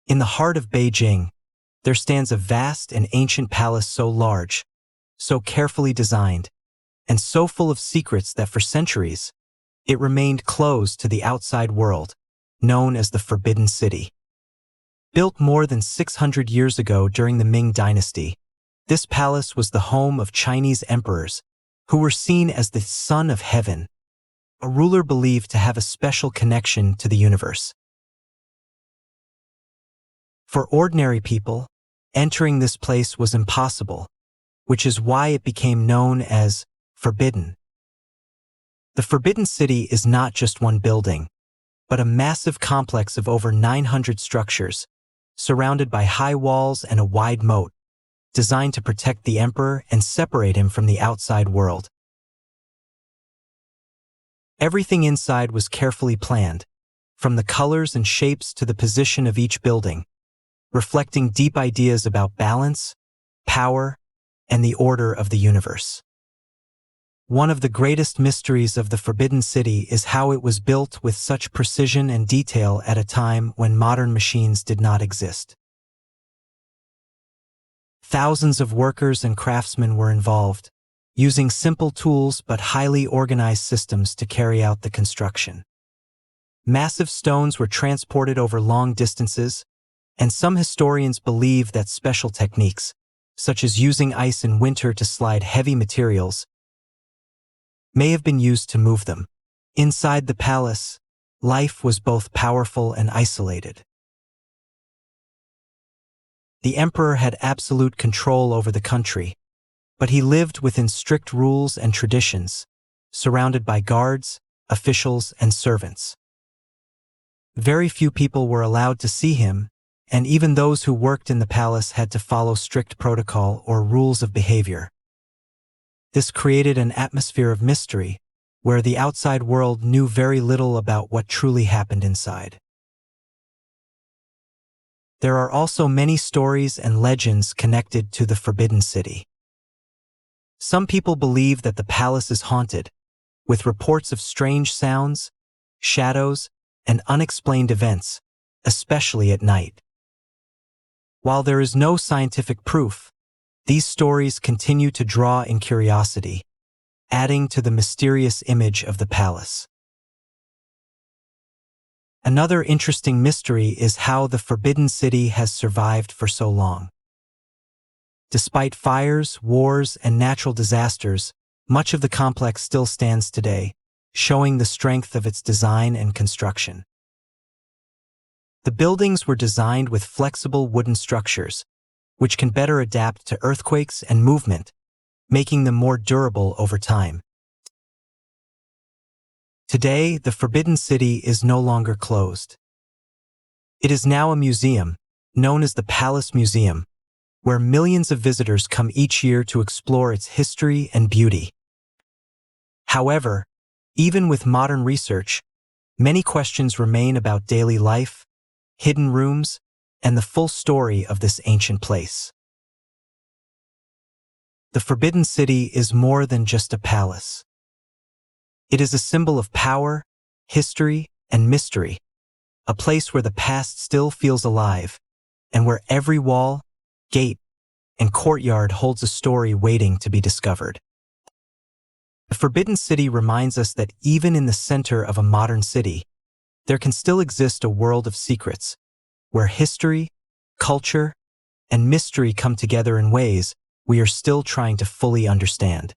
In the heart of Beijing, there stands a vast and ancient palace so large, so carefully designed, and so full of secrets that for centuries, it remained closed to the outside world, known as the Forbidden City. Built more than 600 years ago during the Ming Dynasty, this palace was the home of Chinese emperors who were seen as the son of heaven, a ruler believed to have a special connection to the universe. For ordinary people, entering this place was impossible, which is why it became known as forbidden. The Forbidden City is not just one building, but a massive complex of over 900 structures, surrounded by high walls and a wide moat, designed to protect the emperor and separate him from the outside world. Everything inside was carefully planned, from the colors and shapes to the position of each building, reflecting deep ideas about balance, power, and the order of the universe. One of the greatest mysteries of the Forbidden City is how it was built with such precision and detail at a time when modern machines did not exist. Thousands of workers and craftsmen were involved, using simple tools but highly organized systems to carry out the construction. Massive stones were transported over long distances, and some historians believe that special techniques, such as using ice in winter to slide heavy materials, may have been used to move them. Inside the palace, life was both powerful and isolated. The emperor had absolute control over the country, but he lived within strict rules and traditions, surrounded by guards, officials, and servants. Very few people were allowed to see him, and even those who worked in the palace had to follow strict protocol or rules of behavior. This created an atmosphere of mystery, where the outside world knew very little about what truly happened inside. There are also many stories and legends connected to the Forbidden City. Some people believe that the palace is haunted, with reports of strange sounds, shadows, and unexplained events, especially at night. While there is no scientific proof, these stories continue to draw in curiosity, adding to the mysterious image of the palace. Another interesting mystery is how the Forbidden City has survived for so long. Despite fires, wars, and natural disasters, much of the complex still stands today, showing the strength of its design and construction. The buildings were designed with flexible wooden structures, which can better adapt to earthquakes and movement, making them more durable over time. Today, the Forbidden City is no longer closed. It is now a museum, known as the Palace Museum, where millions of visitors come each year to explore its history and beauty. However, even with modern research, many questions remain about daily life, hidden rooms, and the full story of this ancient place. The Forbidden City is more than just a palace. It is a symbol of power, history, and mystery, a place where the past still feels alive, and where every wall, gate, and courtyard holds a story waiting to be discovered. The Forbidden City reminds us that even in the center of a modern city, there can still exist a world of secrets, where history, culture, and mystery come together in ways we are still trying to fully understand.